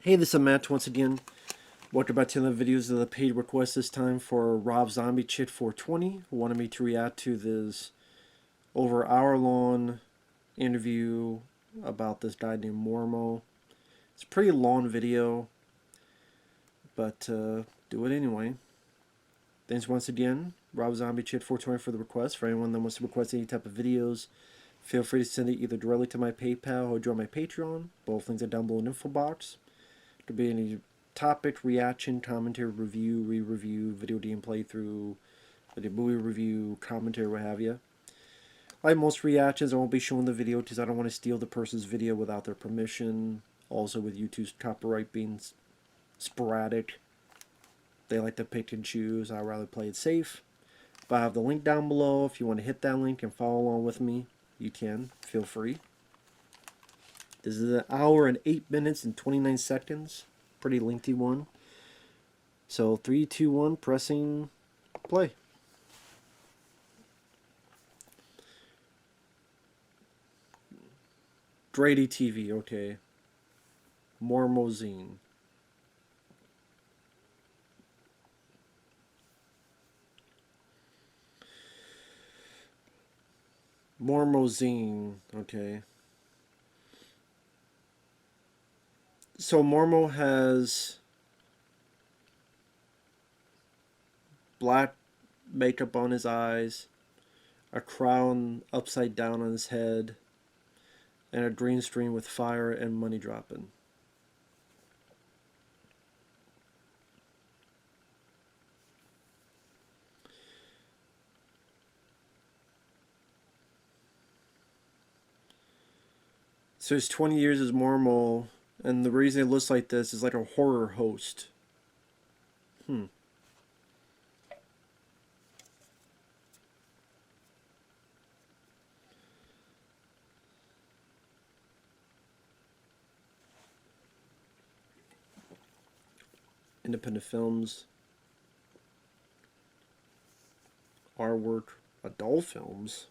Hey, this is Matt once again. Welcome back to another videos of the paid request, this time for Rob Zombie Chit 420, who wanted me to react to this over hour-long interview about this guy named Mormo. It's a pretty long video, but do it anyway. Thanks once again, Rob Zombie Chit 420 for the request. For anyone that wants to request any type of videos, feel free to send it either directly to my PayPal or join my Patreon. Both links are down below in the info box. Could be any topic, reaction, commentary, review, re-review, video game playthrough, video movie review, commentary, what have you. Like most reactions, I won't be showing the video because I don't want to steal the person's video without their permission. Also, with YouTube's copyright being sporadic, they like to pick and choose. I'd rather play it safe. But I have the link down below. If you want to hit that link and follow along with me, you can. Feel free. This is an hour and 8 minutes and 29 seconds. Pretty lengthy one. So 3, 2, 1, pressing play. Grady TV, okay. Mormo Zine. Mormo Zine, okay. So Mormo has black makeup on his eyes, a crown upside down on his head, and a green screen with fire and money dropping. So it's 20 years as Mormo, and the reason it looks like this is like a horror host. Independent films, artwork, adult films.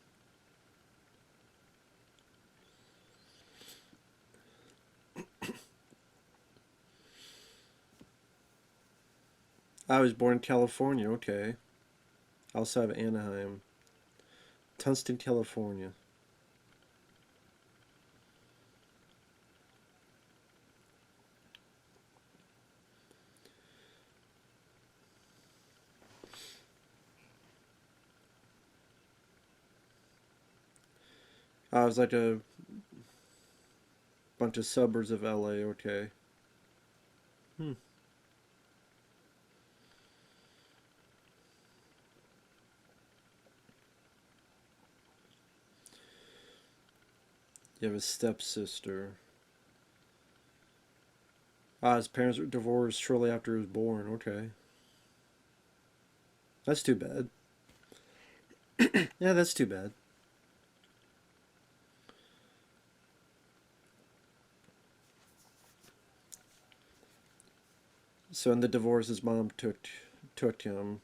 I was born in California, okay. Outside of Anaheim. Tustin, California. I was like a bunch of suburbs of LA, okay. You have a stepsister. His parents were divorced shortly after he was born, okay. That's too bad. Yeah, that's too bad. So in the divorce, his mom took him.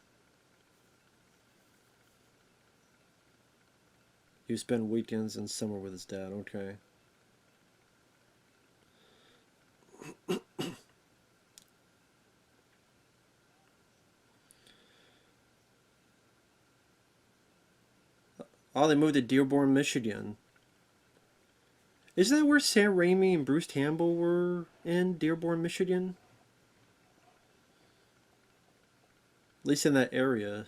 He would spend weekends and summer with his dad, okay. Oh, they moved to Dearborn, Michigan. Isn't that where Sam Raimi and Bruce Campbell were in Dearborn, Michigan? At least in that area.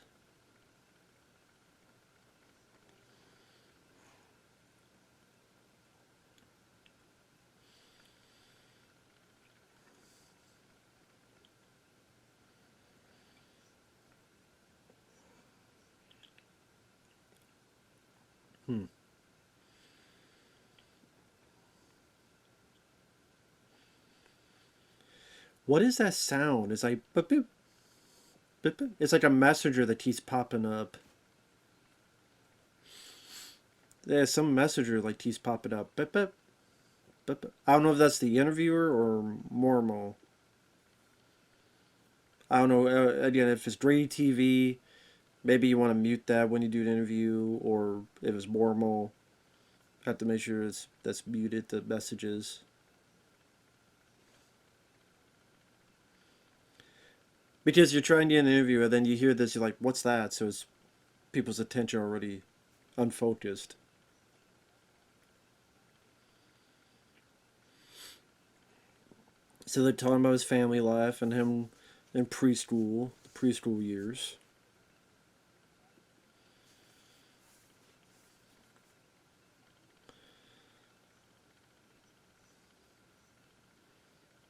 What is that sound? It's like beep, beep, beep, beep. It's like a messenger that keeps popping up. Yeah, some messenger like keeps popping up. Beep, beep, beep, beep. I don't know if that's the interviewer or Mormo. I don't know. Again, if it's Grady TV, maybe you want to mute that when you do an interview, or if it's Mormo, have to make sure that's muted, the messages. Because you're trying to get an interview and then you hear this, you're like, what's that? So it's people's attention already unfocused. So they're talking about his family life and him in preschool, the preschool years.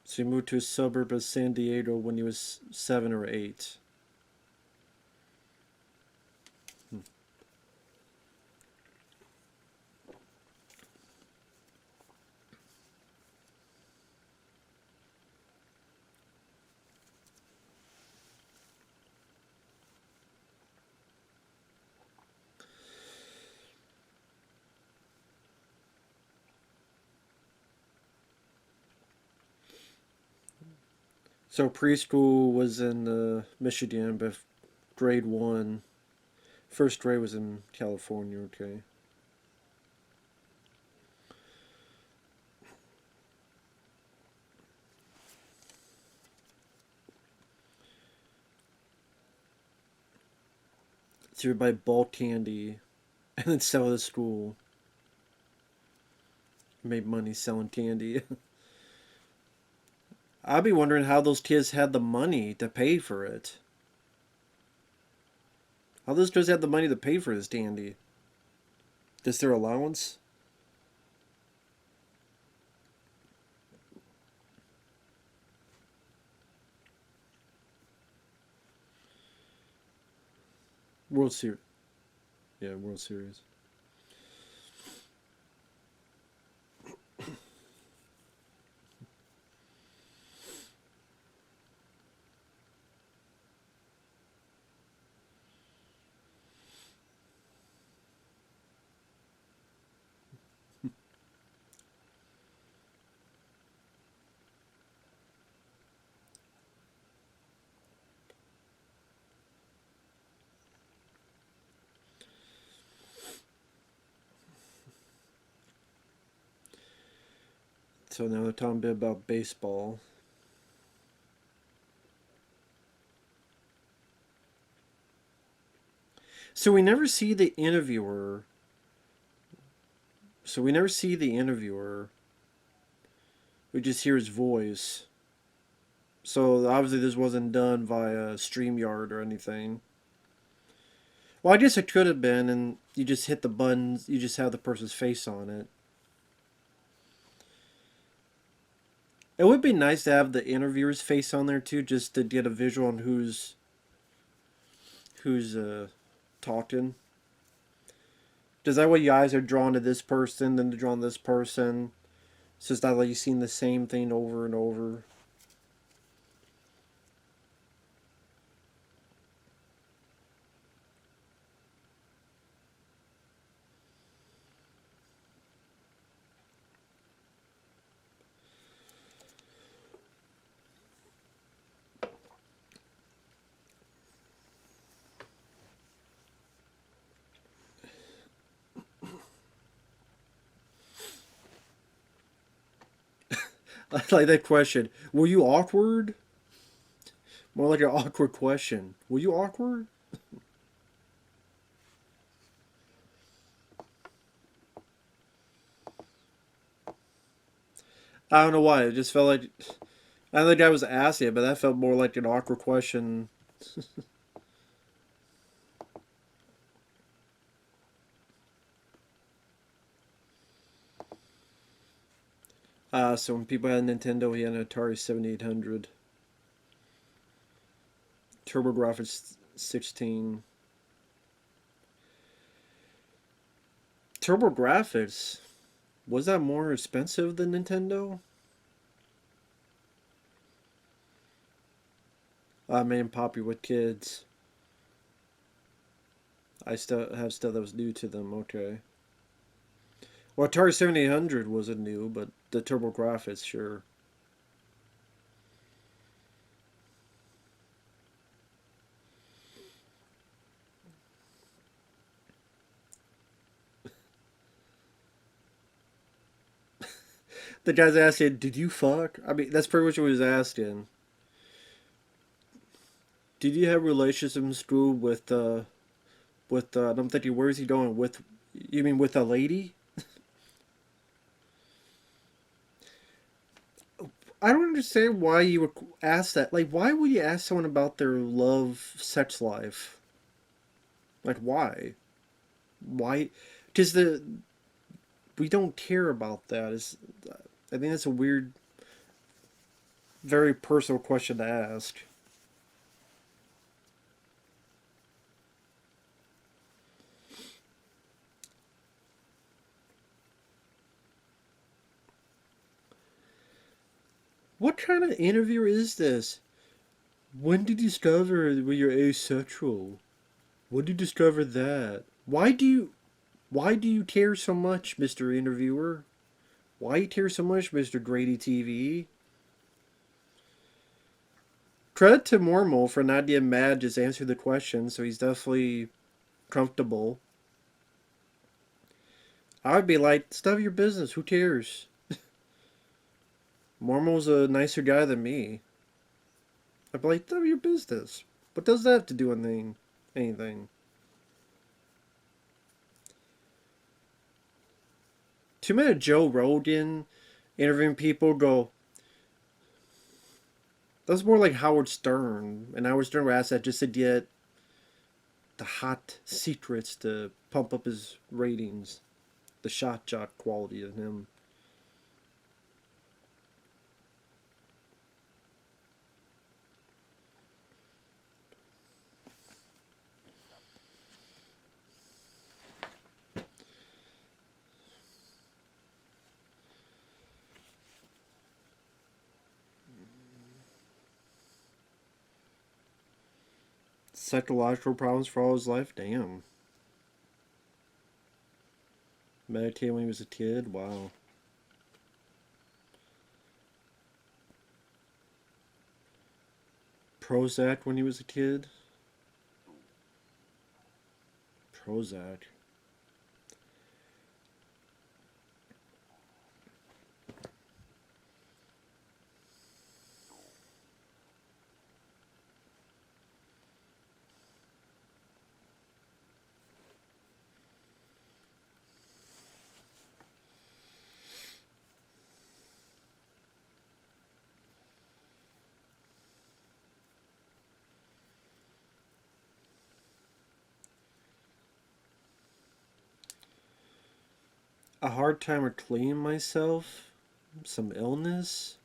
So he moved to a suburb of San Diego when he was 7 or 8. So preschool was in Michigan, but grade 1, first grade was in California. Okay. So you buy bulk candy and then sell it at school. Made money selling candy. I'd be wondering how those kids had the money to pay for it. How those kids had the money to pay for this candy? Just their allowance? World Series. Yeah, World Series. So now they're talking a bit about baseball. So we never see the interviewer. So we never see the interviewer. We just hear his voice. So obviously this wasn't done via StreamYard or anything. Well, I guess it could have been, and you just hit the buttons. You just have the person's face on it. It would be nice to have the interviewer's face on there too, just to get a visual on who's talking. Does that way your eyes are drawn to this person, then they're drawn to this person? So it's not like you've seen the same thing over and over. I like that question. Were you awkward? More like an awkward question. Were you awkward? I don't know why. It just felt like I don't think I was asking it, but that felt more like an awkward question. So when people had a Nintendo, he had an Atari 7800, TurboGrafx 16. TurboGrafx, was that more expensive than Nintendo? I made him popular with kids. I still have stuff that was new to them. Okay. Well, Atari 7800 wasn't new, but the TurboGrafx, sure. The guy's asking, "Did you fuck?" I mean, that's pretty much what he was asking. Did you have relationships in school with and I'm thinking, where is he going with? You mean with a lady? I don't understand why you would ask that. Like, why would you ask someone about their love sex life? Like, why? Why? Because we don't care about that. I think that's a weird, very personal question to ask. What kind of interviewer is this? When did you discover when you're asexual? When did you discover that? Why do you care so much, Mr. Interviewer? Why you care so much, Mr. Grady TV? Credit to Mormo for not getting mad, just answer the question, so he's definitely comfortable. I would be like, stuff your business, who cares? Mormo's a nicer guy than me. I'd be like, stuff your business. What does that have to do with anything? Too many Joe Rogan interviewing people go, that's more like Howard Stern. And Howard Stern would ask that just to get the hot secrets to pump up his ratings. The shot jock quality of him. Psychological problems for all his life? Damn. Meditated when he was a kid? Wow. Prozac when he was a kid? Prozac. A hard time with cleaning myself? Some illness?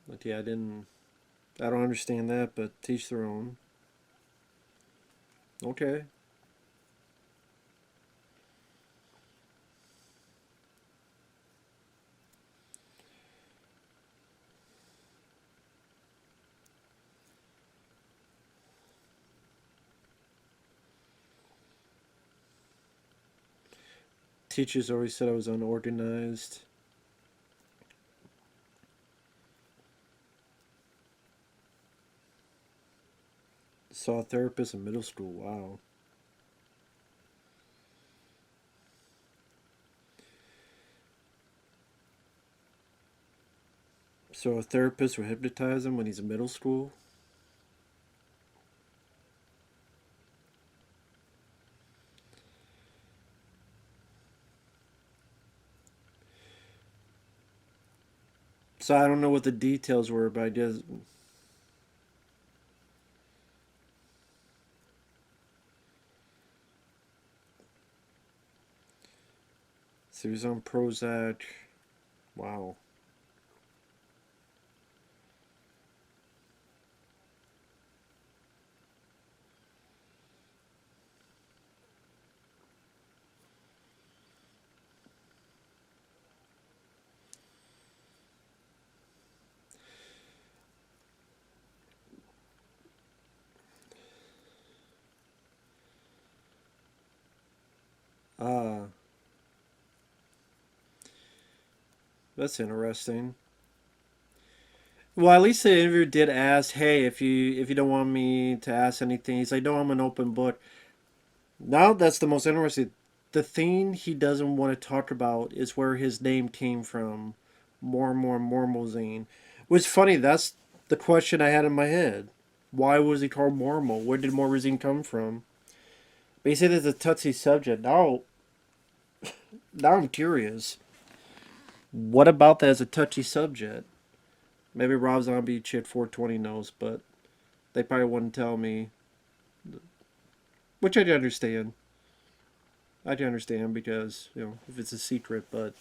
But yeah, I don't understand that, but teach their own. Okay. Teachers always said I was unorganized. Saw a therapist in middle school. Wow. So a therapist would hypnotize him when he's in middle school? So I don't know what the details were, but I guess. So he was on Prozac. Wow. Ah, that's interesting. Well, at least the interviewer did ask, "Hey, if you don't want me to ask anything," he's like, "No, I'm an open book." Now that's the most interesting. The thing he doesn't want to talk about is where his name came from, Mormo Zine. Which funny. That's the question I had in my head. Why was he called Mormo? Where did Morazine come from? But he said it's a touchy subject. Now I'm curious. What about that as a touchy subject? Maybe Rob Zombie Chit 420 knows, but they probably wouldn't tell me. Which I do understand. I do understand because, if it's a secret, but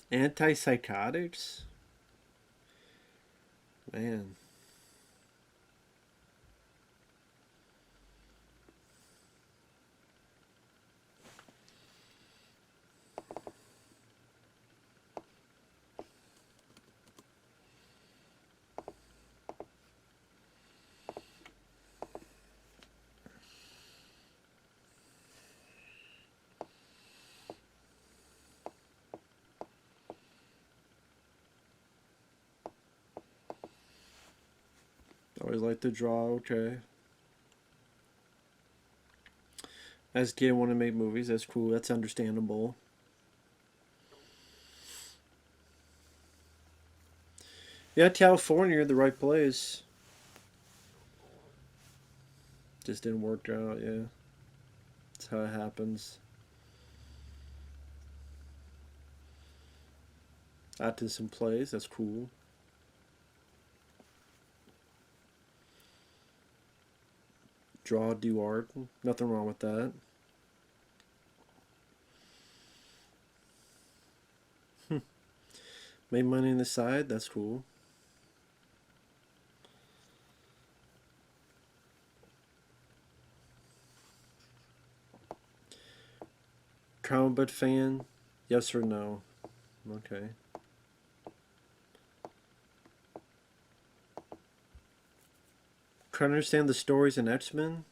antipsychotics? Man. Always like to draw, okay. As a kid, want to make movies, that's cool, that's understandable. Yeah, California, the right place. Just didn't work out, yeah. That's how it happens. Out to some place, that's cool. Draw, do art, nothing wrong with that. Made money on the side, that's cool. Comic book fan, yes or no? Okay. Can't understand the stories in X-Men?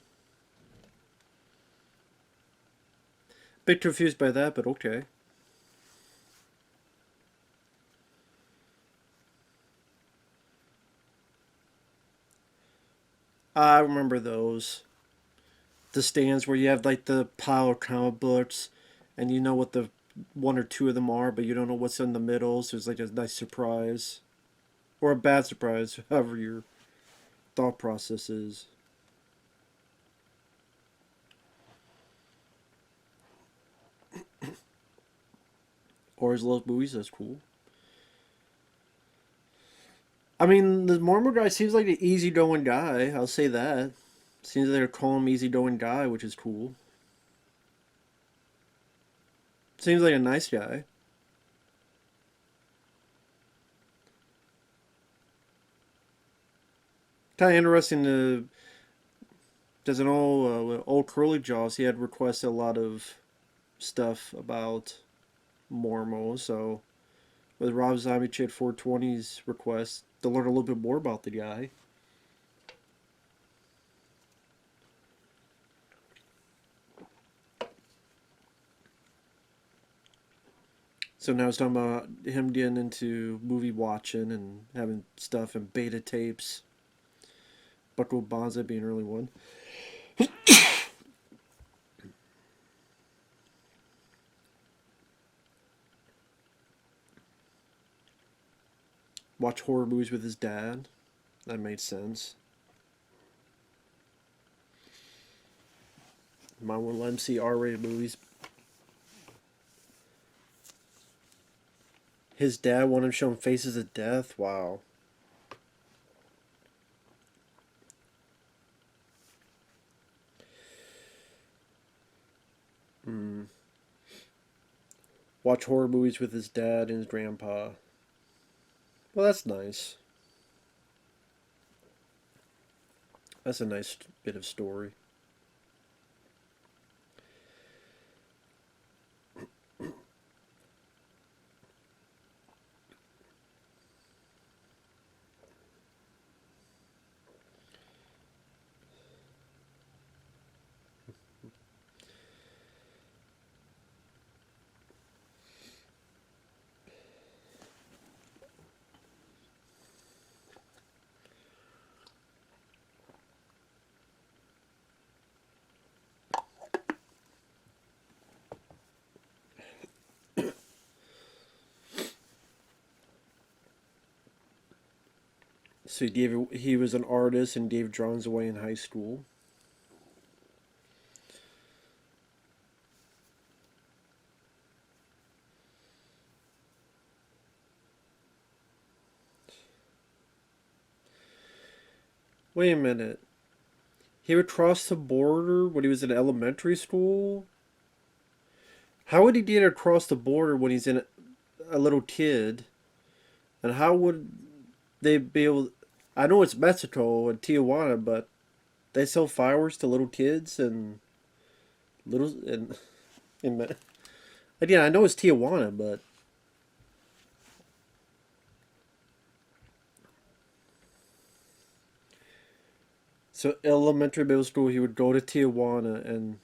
Bit confused by that, but okay. I remember those. The stands where you have like the pile of comic books, and you know what the one or two of them are, but you don't know what's in the middle. So it's like a nice surprise, or a bad surprise, however your thought process is. Or his love movies. That's cool. I mean, the Mormon guy seems like an easygoing guy. I'll say that. Seems like they're calling him easygoing guy, which is cool. Seems like a nice guy. Kind of interesting to does an old curly jaws. He had requested a lot of stuff about Mormo, so with Rob Zombie Chit 420's request to learn a little bit more about the guy. So now it's talking about him getting into movie watching and having stuff in beta tapes. Bucko Bonza being an early one. Watch horror movies with his dad. That made sense. Might want to let him see R-rated movies. His dad wanted him to show him Faces of Death. Wow. Mm. Watch horror movies with his dad and his grandpa. Well, that's nice. That's a nice bit of story. So he was an artist and gave drawings away in high school. Wait a minute. He would cross the border when he was in elementary school? How would he get across the border when he's a little kid? And how would they be able? I know it's Mexico and Tijuana, but they sell fireworks to little kids and little and again, I know it's Tijuana, but so elementary, middle school, he would go to Tijuana and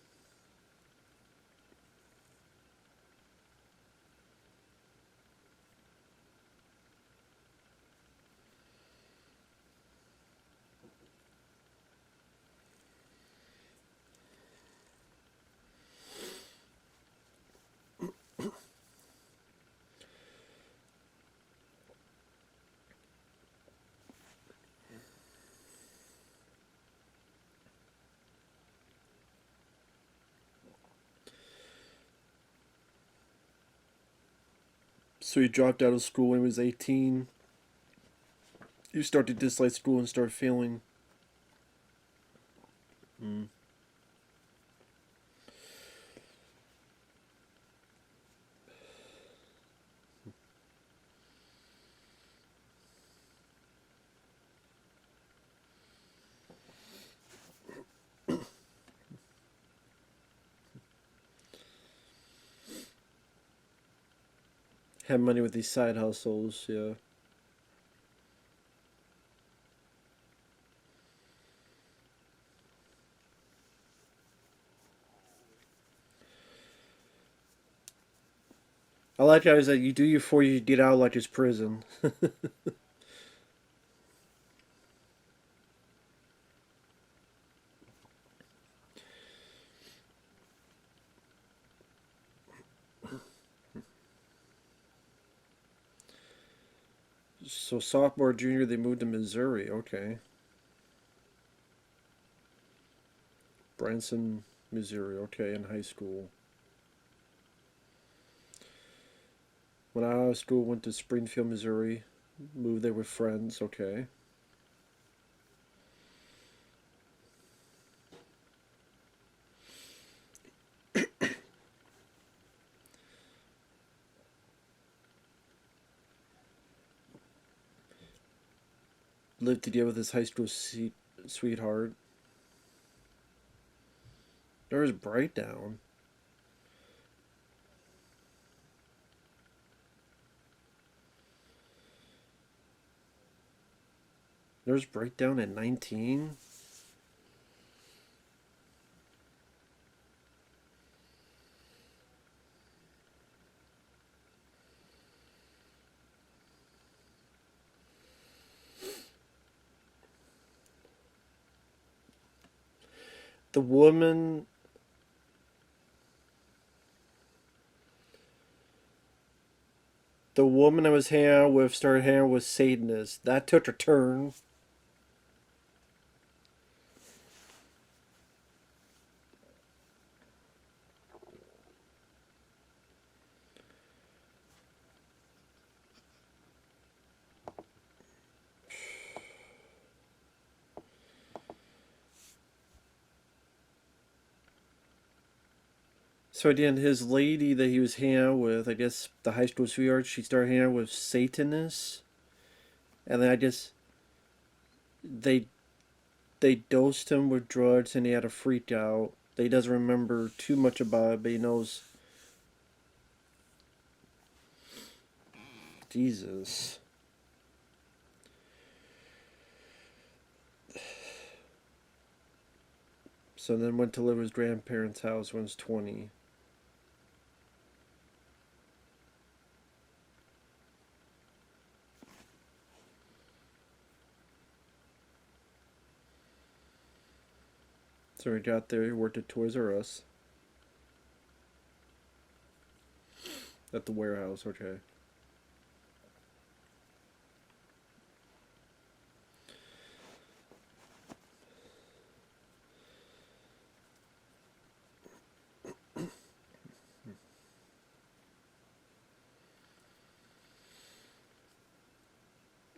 so he dropped out of school when he was 18. You start to dislike school and start failing. Mm. Have money with these side hustles, yeah. I like how he's like, you do your 4 years, you get out like it's prison. So sophomore, junior, they moved to Missouri. Okay, Branson, Missouri. Okay, in high school. When I was school, went to Springfield, Missouri. Moved there with friends. Okay. Lived together with his high school sweetheart. There was breakdown. There was breakdown at 19. The woman, the woman I was hanging out with started hanging out with Satanists. That took a turn. So again, his lady that he was hanging out with, I guess the high school sweetheart, she started hanging out with Satanists, and then I guess they they dosed him with drugs, and he had a freak out. He doesn't remember too much about it, but he knows. Jesus. So then went to live with his grandparents' house when he was 20. So he got there, he worked at Toys R Us at the warehouse, okay.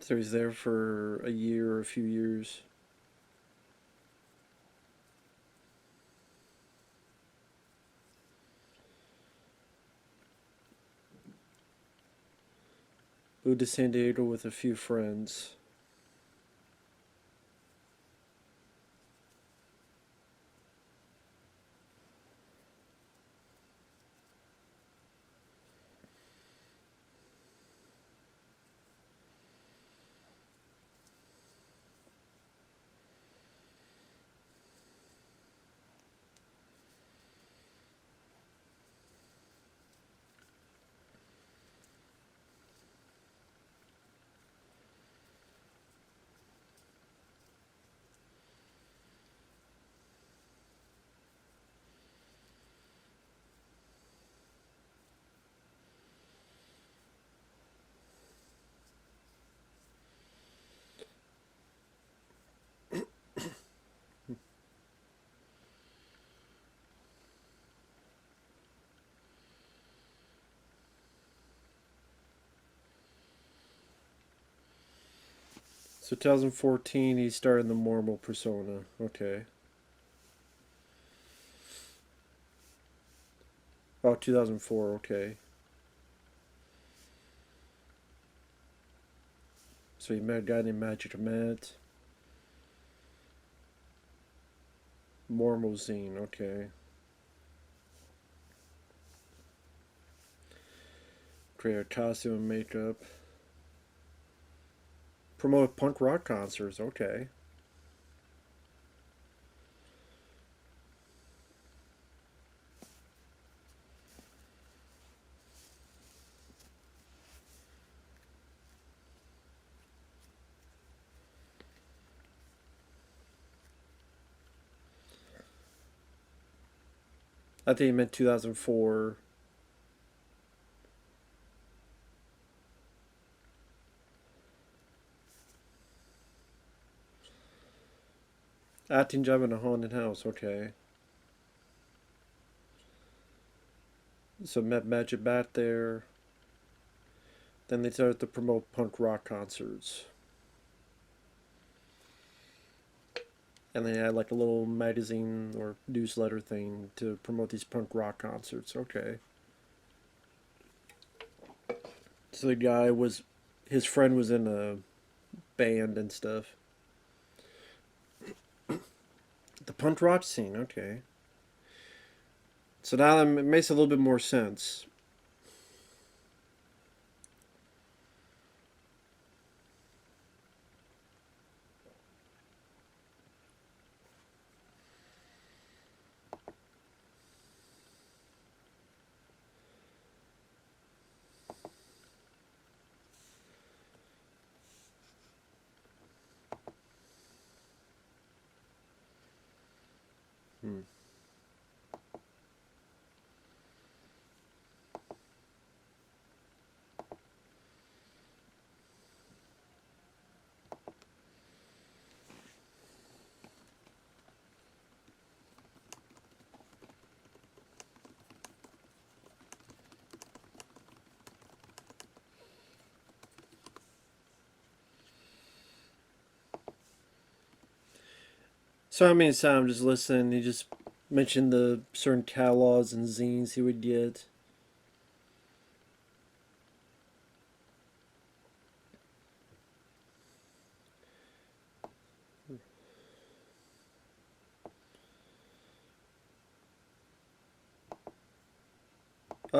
So he's there for a year or a few years. Moved to San Diego with a few friends. So 2014, he started the Mormo persona. Okay. Oh, 2004. Okay. So he met a guy named Magic Matt. Mormo Zine. Okay. Created costume and makeup. Promoted punk rock concerts. Okay. I think he meant 2004. Acting job in a haunted house. Okay. So met Magic Bat there. Then they started to promote punk rock concerts. And they had like a little magazine or newsletter thing to promote these punk rock concerts. Okay. So the guy was, his friend was in a band and stuff. The punk rock scene. Okay. So now that makes a little bit more sense. Hmm. So I mean, so I'm just listening. He just mentioned the certain catalogs and zines he would get.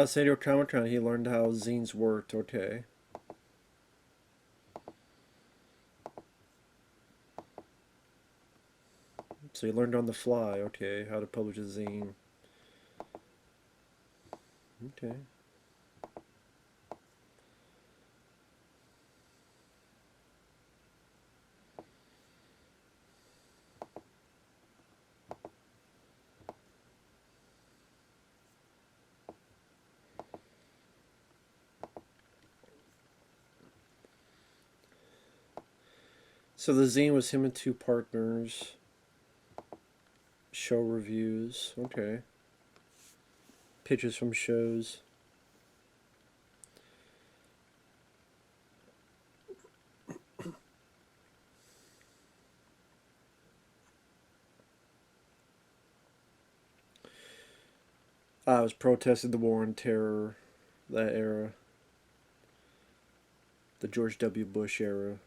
San Diego Comic Con, he learned how zines worked. Okay. So he learned on the fly. Okay, how to publish a zine. Okay. So the zine was him and two partners. Show reviews. Okay. Pictures from shows. I was protesting the war on terror, that era, the George W. Bush era.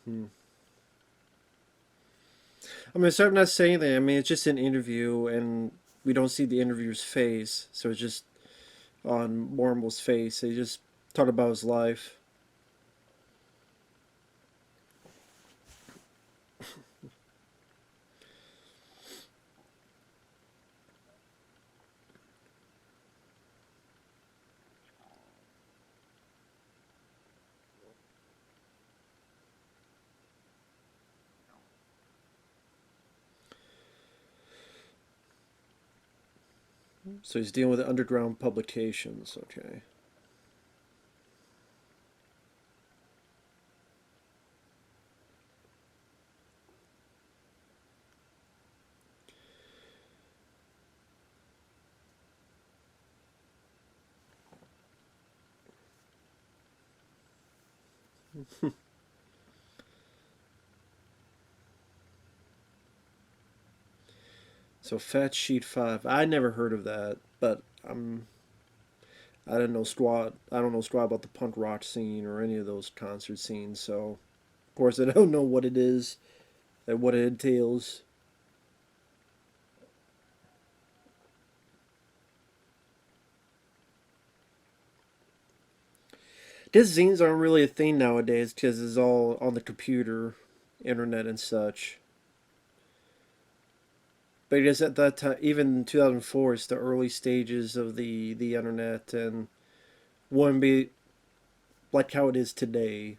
Hmm. I mean, so I'm not saying that. I mean, it's just an interview, and we don't see the interviewer's face, so it's just on Mormo's face. He just talked about his life. So he's dealing with underground publications. Okay. So Fat Sheet 5. I never heard of that, but I didn't know squat. I don't know squat about the punk rock scene or any of those concert scenes. So of course I don't know what it is and what it entails. Guess zines aren't really a thing nowadays because it's all on the computer, internet, and such. But I guess at that time, even in 2004, it's the early stages of the internet and wouldn't be like how it is today.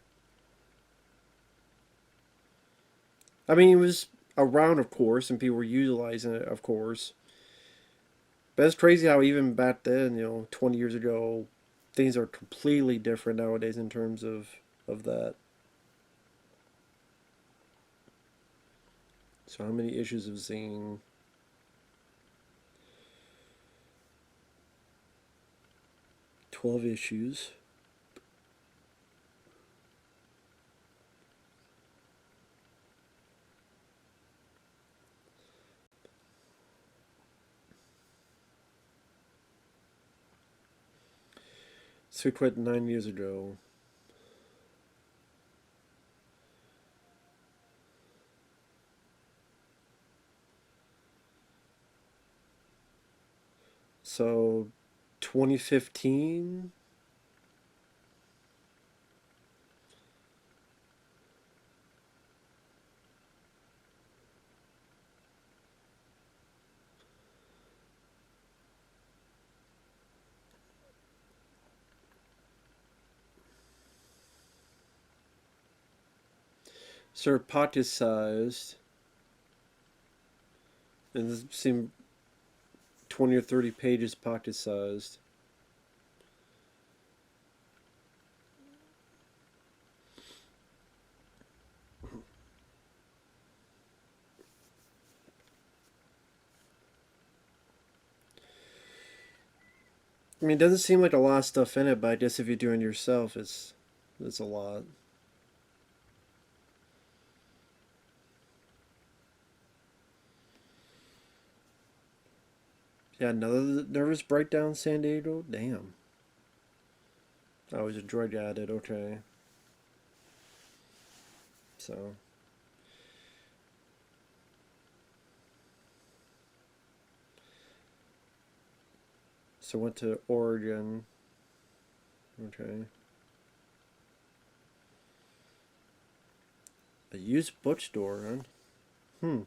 I mean, it was around, of course, and people were utilizing it, of course. But it's crazy how even back then, 20 years ago, things are completely different nowadays in terms of that. So how many issues of zine? 12 issues. So he quit 9 years ago. So 2015. Sir pocket sized. And it seemed 20 or 30 pages pocket sized. I mean, it doesn't seem like a lot of stuff in it, but I guess if you're doing it yourself, it's a lot. Yeah, another nervous breakdown, San Diego. Damn. I was a drug addict. Okay, so went to Oregon. Okay, a used bookstore, huh? Hmm.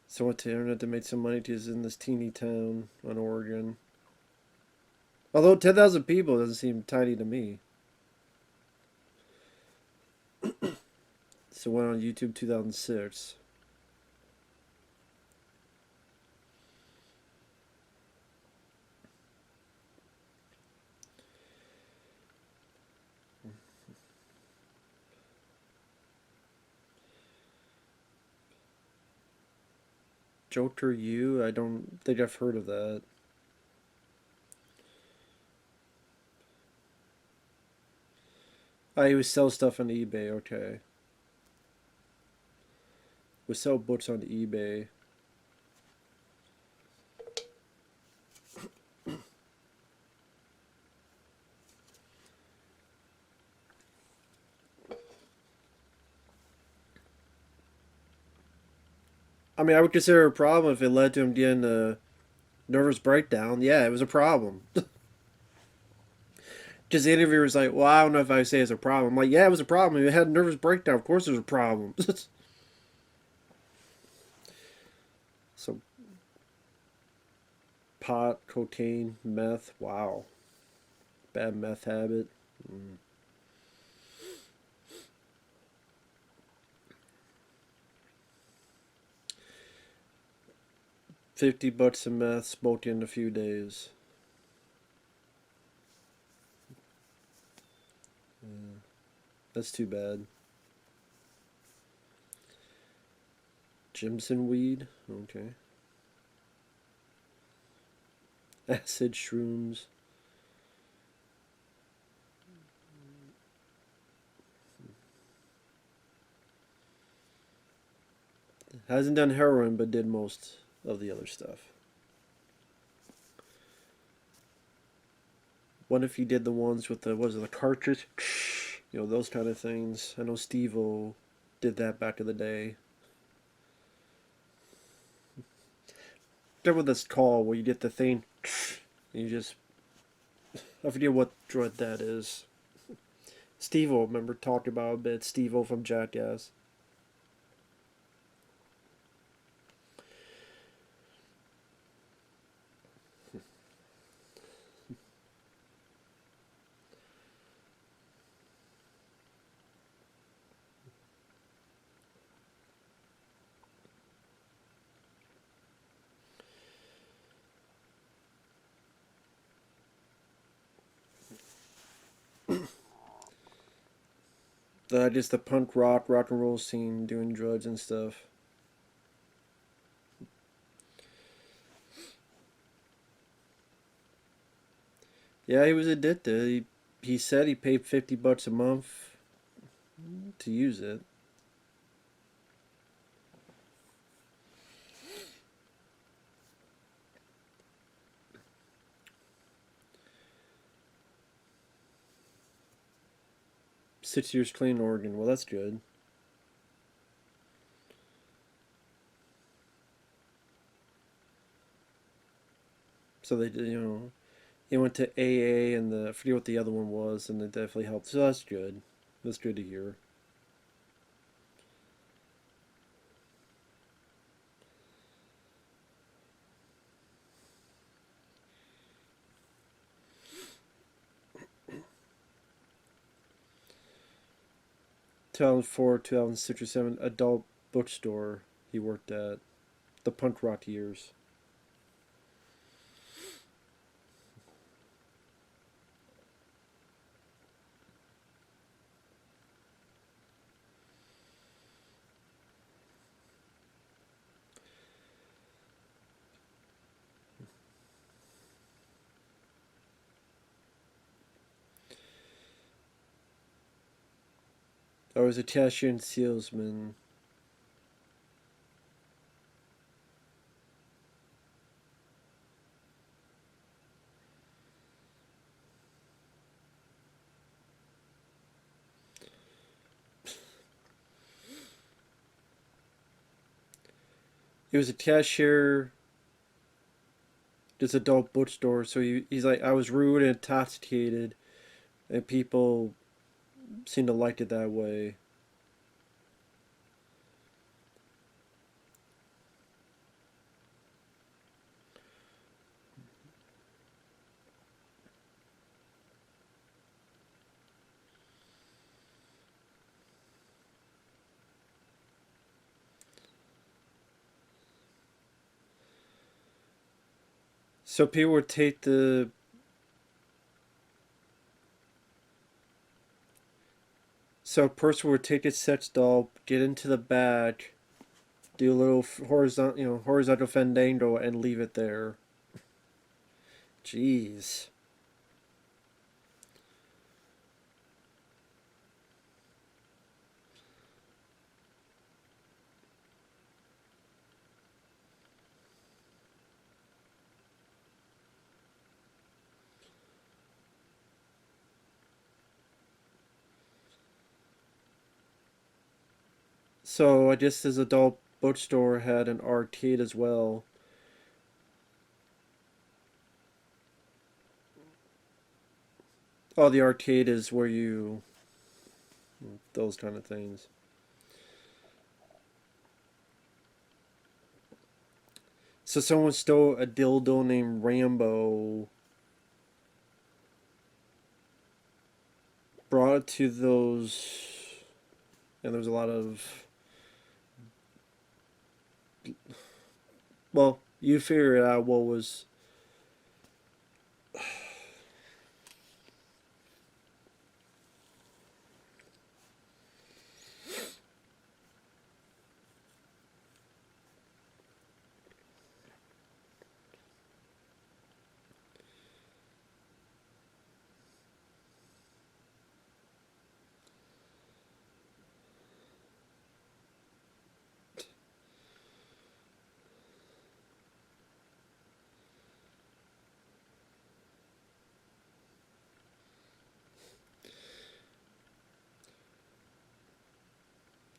So went to the internet to make some money because in this teeny town on Oregon. Although 10,000 people doesn't seem tiny to me. So it went on YouTube 2006. Joker U? I don't think I've heard of that. He would sell stuff on eBay, okay. Would sell books on eBay. I mean, I would consider it a problem if it led to him getting a nervous breakdown. Yeah, it was a problem. Just the interviewer was like, well, I don't know if I would say it's a problem. I'm like, yeah, it was a problem. It had a nervous breakdown. Of course it was a problem. So, pot, cocaine, meth. Wow. Bad meth habit. Mm. 50 bucks of meth, smoked in a few days. Yeah, that's too bad. Jimson weed? Okay. Acid shrooms. Hasn't done heroin, but did most of the other stuff. What if he did the ones with the, what is it, the cartridge? You know, those kind of things. I know Steve-O did that back in the day. Remember what that's called, where you get the thing, and you just, I forget what drug that is. Steve-O, remember, talked about a bit. Steve-O from Jackass. Just the punk rock and roll scene, doing drugs and stuff. Yeah, he was addicted. He said he paid 50 bucks a month to use it. 6 years clean in Oregon. Well, that's good. So they did, he went to AA and I forget what the other one was, and it definitely helped. So that's good. That's good to hear. 2004, 2006 or 7 adult bookstore he worked at. The punk rock years. I was a cashier and salesman. He was a cashier, this adult bookstore. So he's like, I was rude and intoxicated, and people seem to like it that way. So people would take the. So a person would take a sex doll, get into the bag, do a little horizontal fandango, and leave it there. Jeez. So I guess this adult bookstore had an arcade as well. Oh, the arcade is where you those kind of things. So someone stole a dildo named Rambo, brought it to those, and there was a lot of. Well, you figure out what was.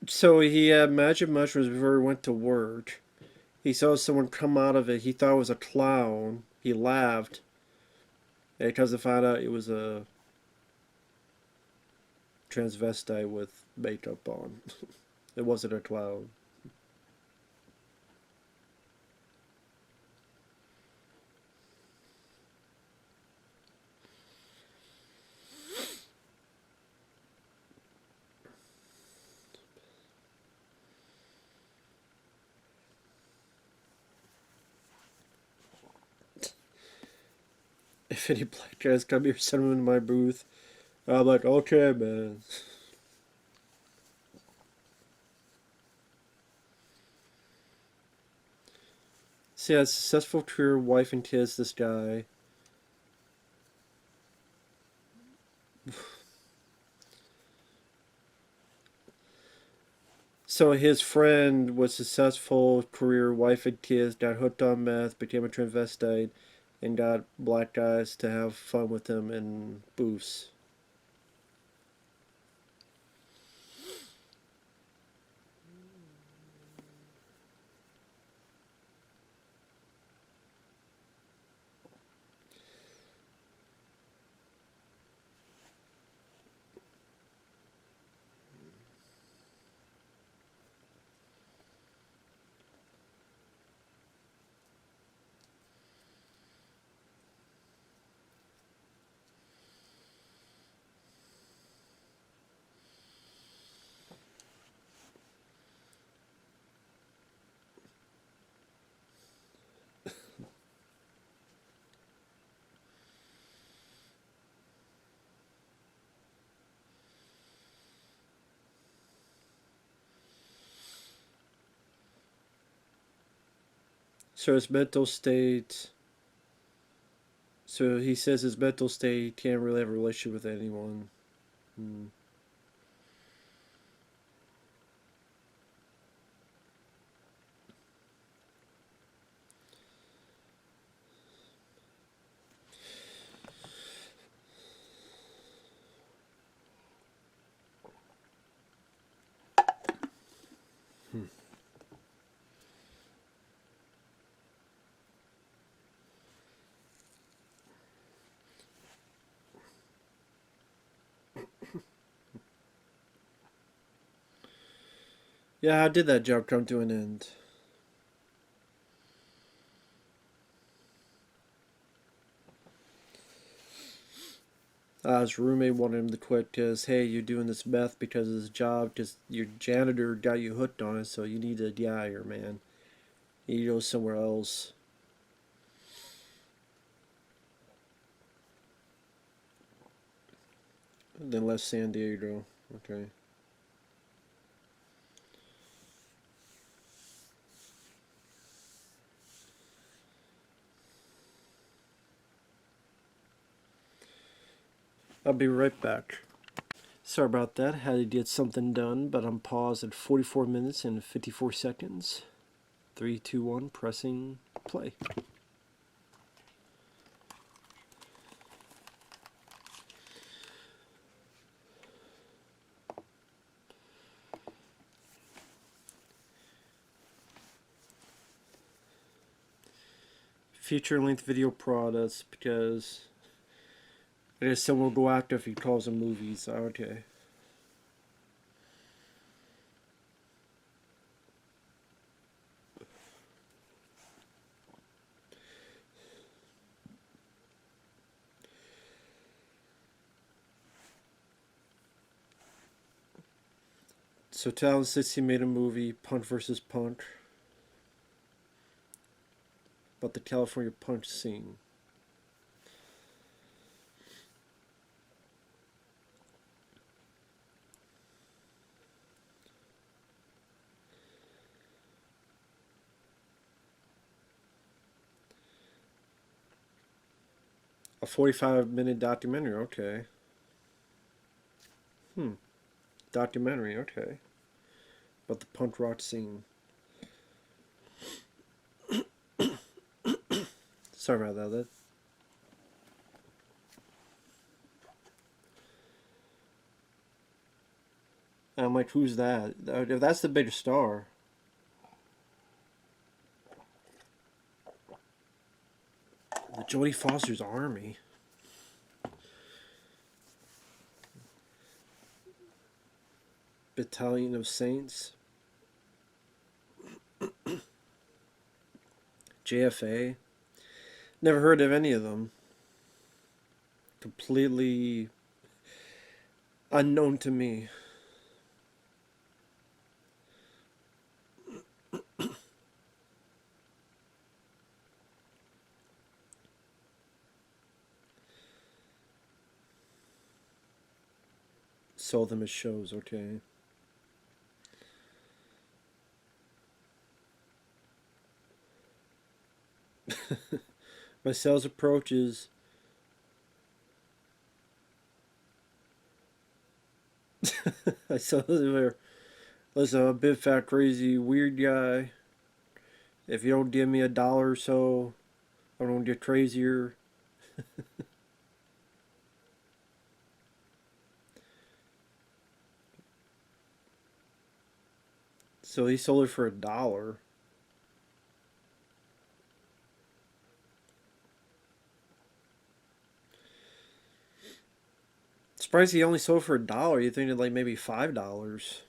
So he had magic mushrooms before he went to work. He saw someone come out of it. He thought it was a clown. He laughed. And because he found out it was a transvestite with makeup on. It wasn't a clown. If any black guys come here, send them in my booth. I'm like, okay, man. So yeah, successful career, wife and kids, this guy. So his friend was successful career, wife and kids, got hooked on meth, became a transvestite, and got black guys to have fun with him in booths. So his mental state. So he says his mental state can't really have a relationship with anyone. Hmm. Yeah, how did that job come to an end? His roommate wanted him to quit because, hey, you're doing this meth because of this job, because your janitor got you hooked on it, so you need to get out of here, man. You need to go somewhere else. then left San Diego. Okay. I'll be right back. Sorry about that. Had to get something done, but I'm paused at 44 minutes and 54 seconds. 3, 2, 1, pressing play. Feature-length video products, because I guess someone will go after if he calls them movies. Okay. So 2016 made a movie, Punk vs. Punk, about the California punk scene. A 45-minute documentary, okay. Documentary, okay. About the punk rock scene. Sorry about that. I'm like, who's that? If that's the big star. The Jodie Foster's Army. Battalion of Saints. JFA. Never heard of any of them. Completely unknown to me. Sold them as shows, okay. My sales approach is I saw there. Listen, I'm a big fat crazy weird guy. If you don't give me $1 or so, I'm gonna get crazier. So he sold it for $1. Surprised he only sold for $1. You think it like maybe $5.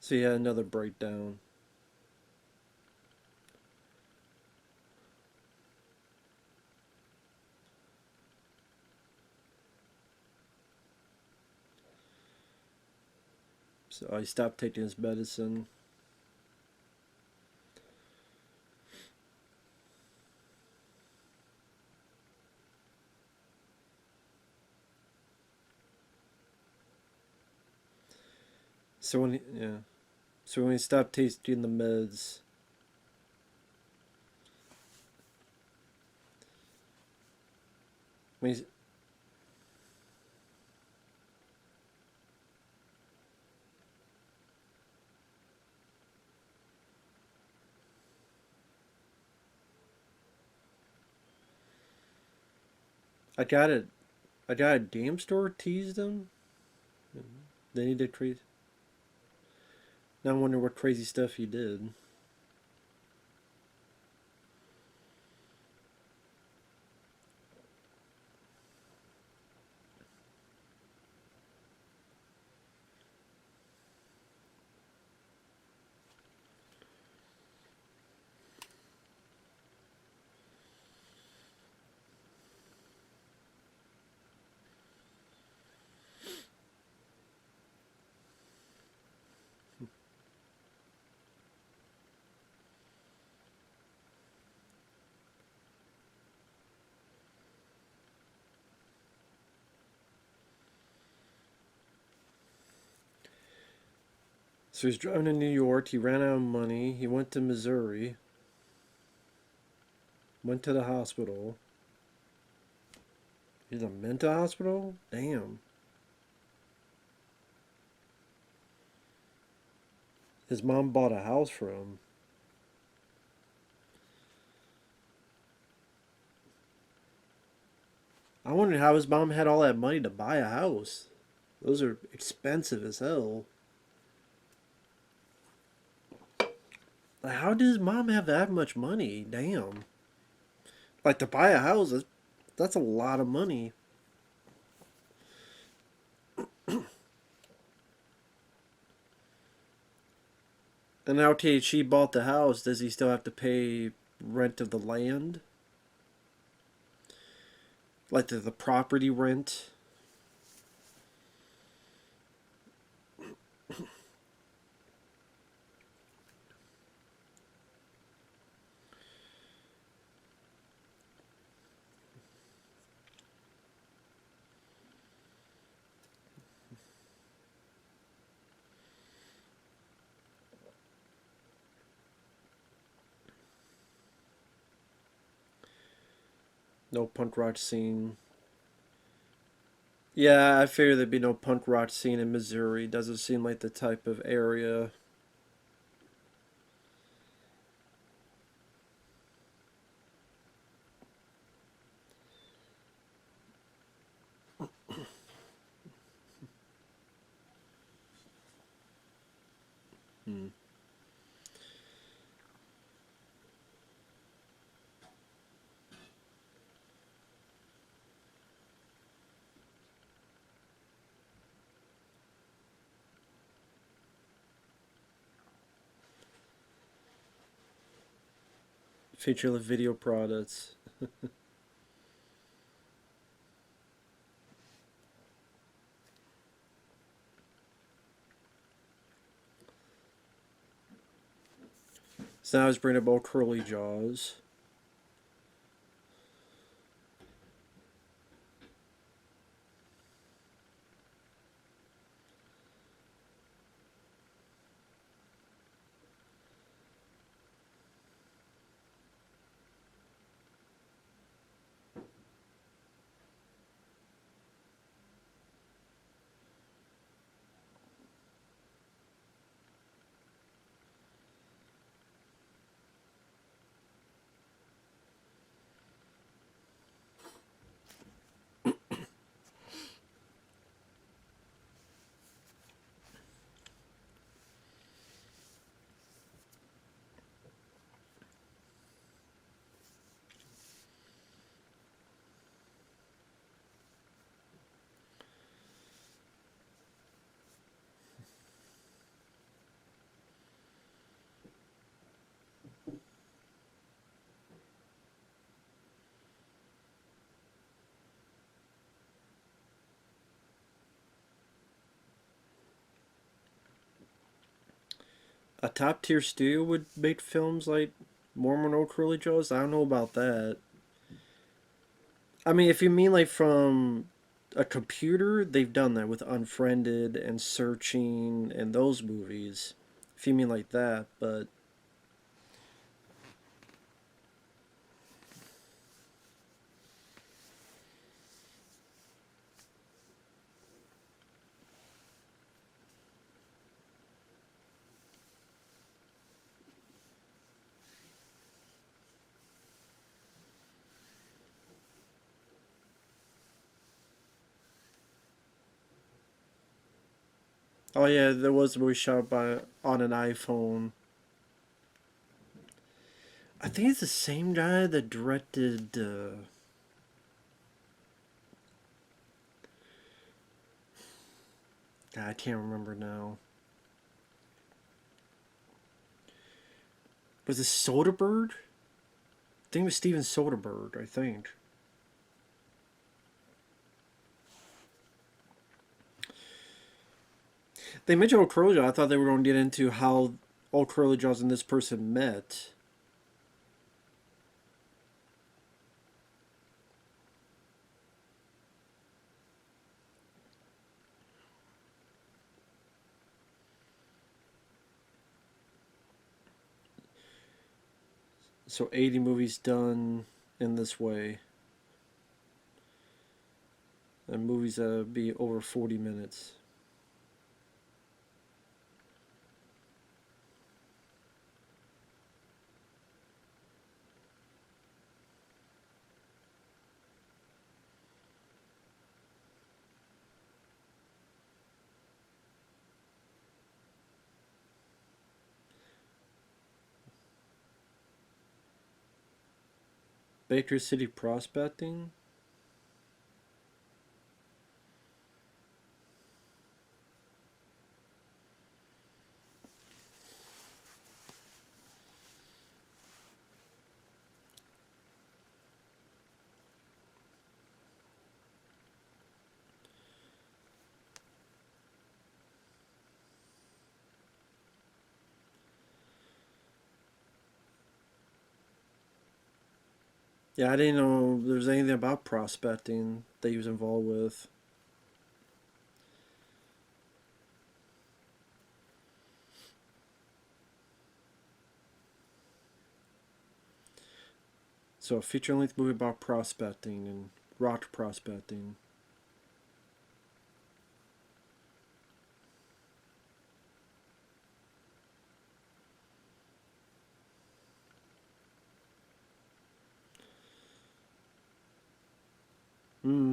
So yeah, another breakdown. So he stopped taking his medicine. So when he stopped taking the meds, when he's, I got it. I got a game store teased him. Then he did crazy. Now I wonder what crazy stuff he did. So he's driving to New York. He ran out of money. He went to Missouri. Went to the hospital. He's in a mental hospital? Damn. His mom bought a house for him. I wondered how his mom had all that money to buy a house. Those are expensive as hell. Like, how did his mom have that much money? Damn. Like, to buy a house, that's a lot of money. And now, okay, she bought the house. Does he still have to pay rent of the land? Like the property rent? No punk rock scene. Yeah, I figured there'd be no punk rock scene in Missouri. Doesn't seem like the type of area. Hmm. Featureless video products. So now I was bringing up old curly jaws. A top tier studio would make films like Mormon old curly jaws. I don't know about that. I mean, if you mean like from a computer, they've done that with Unfriended and Searching and those movies. If you mean like that, but oh yeah, there was a movie shot by on an iPhone. I think it's the same guy that directed. God, I can't remember now. Was it Soderbergh? I think it was Steven Soderbergh. I think. They mentioned Old Curly Jaw. I thought they were going to get into how Old Curly Jaws and this person met. So 80 movies done in this way. And movies that would be over 40 minutes. Baker City Prospecting. Yeah, I didn't know there was anything about prospecting that he was involved with. So a feature-length movie about prospecting and rock prospecting.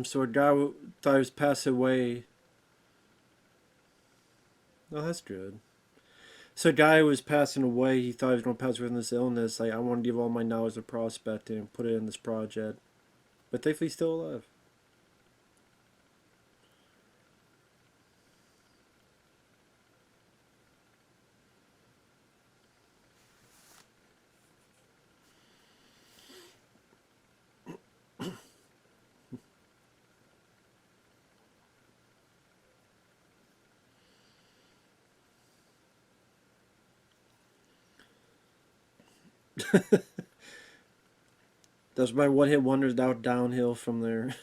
So a guy thought he was passing away. Oh, that's good. So a guy who was passing away, he thought he was going to pass away from this illness. Like, I want to give all my knowledge of prospecting and put it in this project. But thankfully he's still alive. That's my one-hit wonders out downhill from there.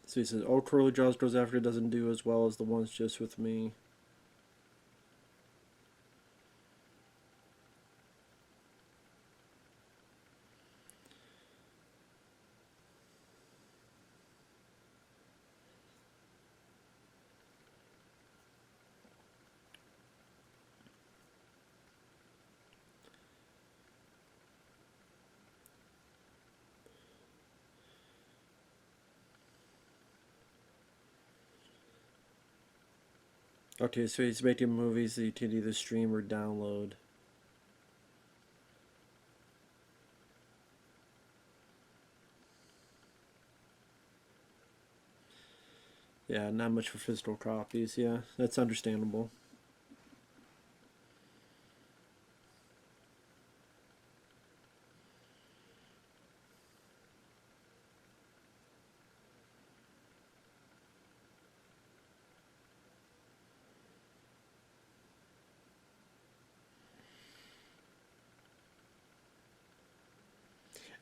So he says, "All Curly Jaws goes after doesn't do as well as the ones just with me." Okay, so he's making movies that you can either stream or download. Yeah, not much for physical copies. Yeah, that's understandable.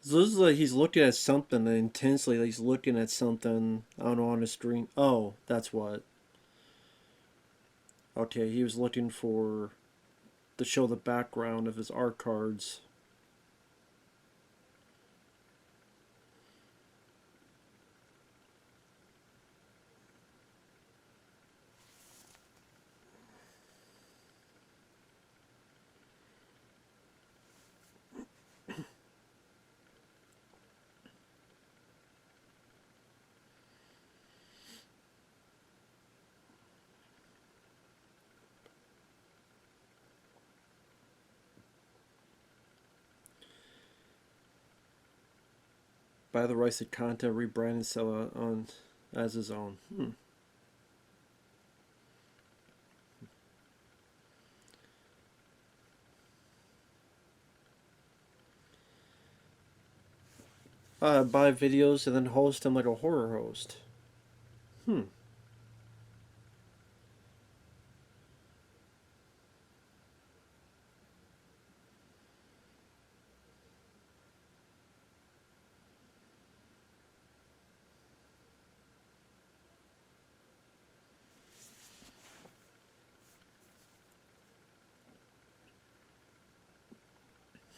So this is like he's looking at something intensely. Like he's looking at something, I don't know, on the screen. Oh, that's what. Okay, he was looking for to show the background of his art cards. Buy the rights to content, rebrand, and sell it on as his own. Buy videos and then host them like a horror host. Hmm.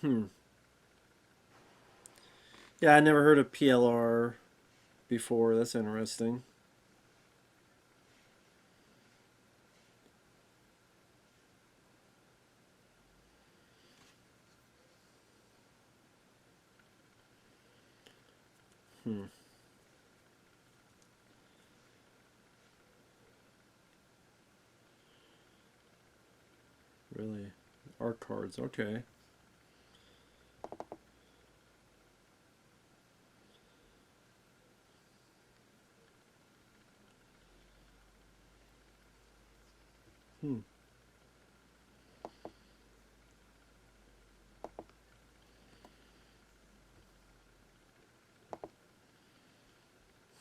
Hmm. Yeah, I never heard of PLR before. That's interesting. Hmm. Really? Art cards. Okay. Hmm.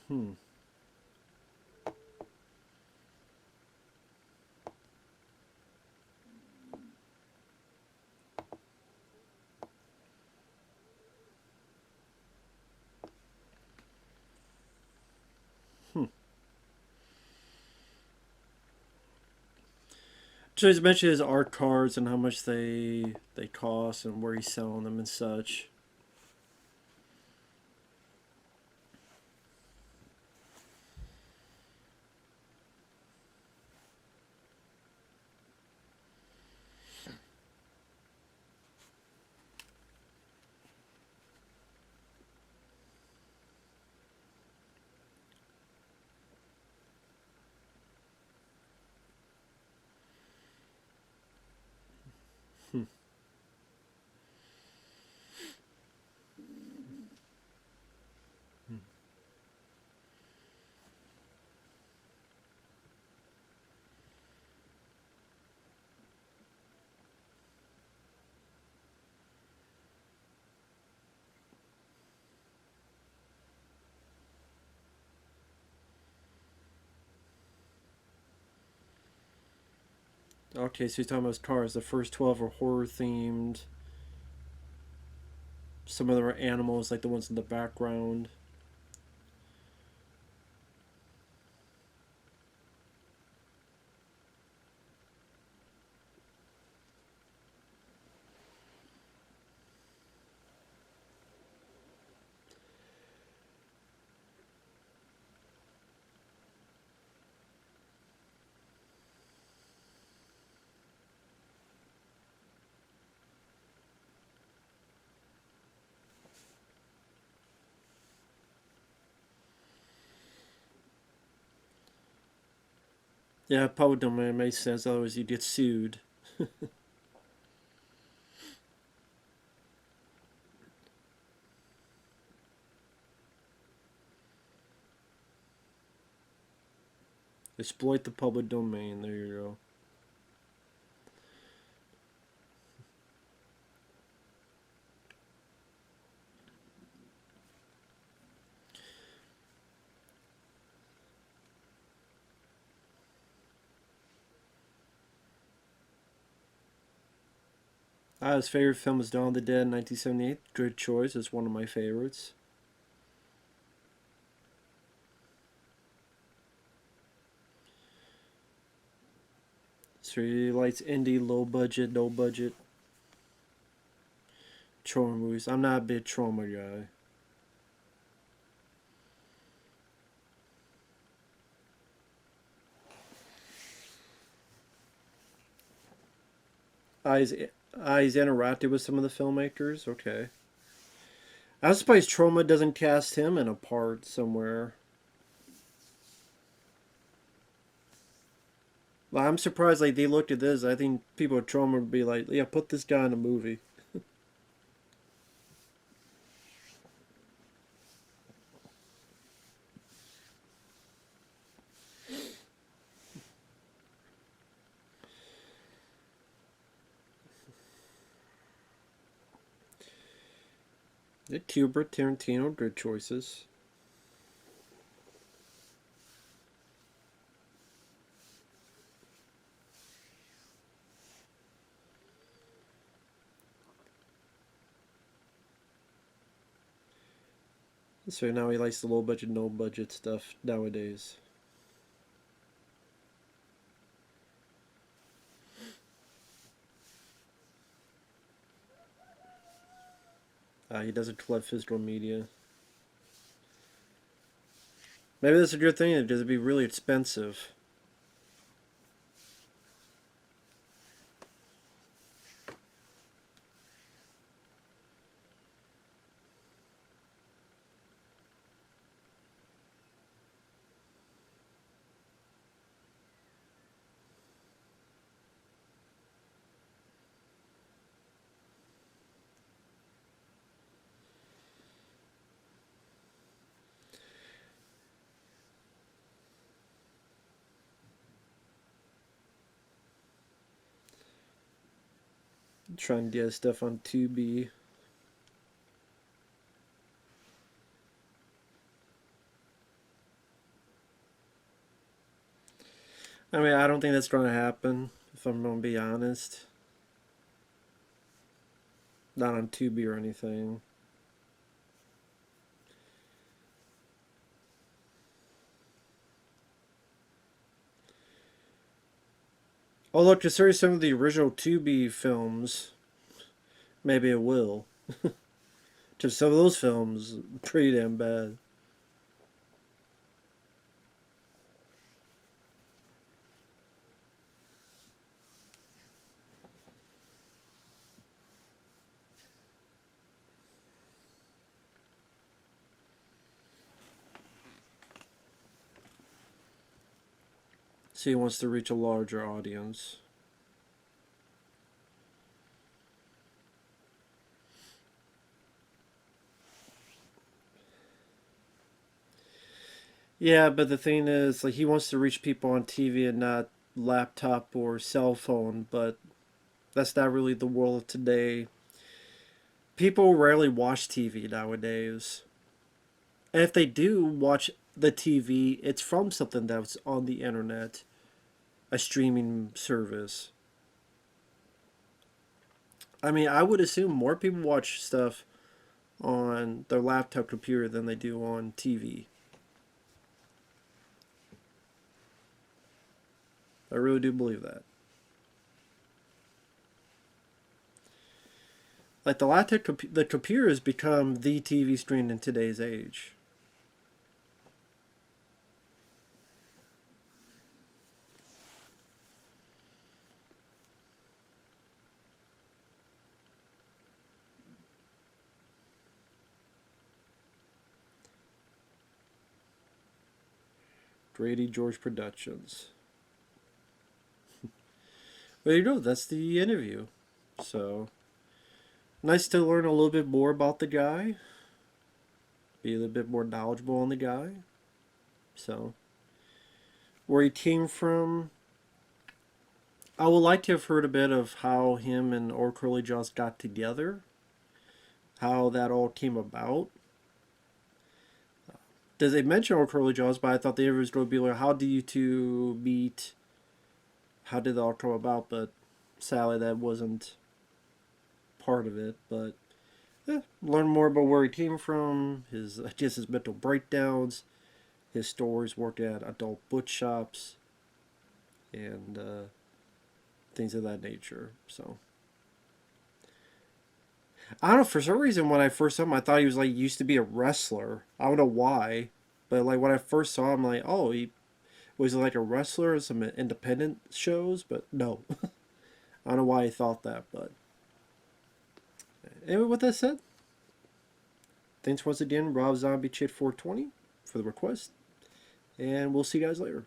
Hmm. Hmm. So he's mentioned his art cards and how much they cost and where he's selling them and such. Hmm. Okay, so he's talking about his cars. The first 12 are horror themed. Some of them are animals, like the ones in the background. Yeah, public domain makes sense. Otherwise, you'd get sued. Exploit the public domain. There you go. His favorite film is Dawn of the Dead, 1978. Good choice. It's one of my favorites. So he likes indie, low budget, no budget trauma movies. I'm not a big trauma guy. He's, he's interacted with some of the filmmakers. Okay. I'm surprised Trauma doesn't cast him in a part somewhere. Like, I'm surprised like they looked at this. I think people at Trauma would be like, yeah, put this guy in a movie. Yeah, Kubrick, Tarantino, good choices. So now he likes the low budget, no budget stuff nowadays. He doesn't collect physical media. Maybe that's a good thing because it'd be really expensive. Trying to get stuff on 2B. I mean, I don't think that's going to happen, if I'm going to be honest. Not on 2B or anything. Oh, look, considering some of the original 2B films, maybe it will. Just some of those films, pretty damn bad. So he wants to reach a larger audience. Yeah, but the thing is, like, he wants to reach people on TV and not laptop or cell phone, but that's not really the world of today. People rarely watch TV nowadays. And if they do watch the TV, it's from something that's on the internet, a streaming service. I mean, I would assume more people watch stuff on their laptop computer than they do on TV. I really do believe that. Like the computer has become the TV screen in today's age. 380 George Productions. Well, you know, that's the interview. So, nice to learn a little bit more about the guy, be a little bit more knowledgeable on the guy. So, where he came from, I would like to have heard a bit of how him and Or Curly Jaws got together, how that all came about. Does they mention Or Curly Jaws? But I thought the interview was going to be like, how do you two meet? How did it all come about? But sadly, that wasn't part of it. But yeah, learn more about where he came from, his just his mental breakdowns, his stories working at adult book shops, and things of that nature. So I don't know. For some reason, when I first saw him, I thought he was like used to be a wrestler. I don't know why, but like when I first saw him, like, oh, he was like a wrestler in some independent shows, but no, I don't know why I thought that. But anyway, with that said, thanks once again, Rob Zombie Chit 420 for the request, and we'll see you guys later.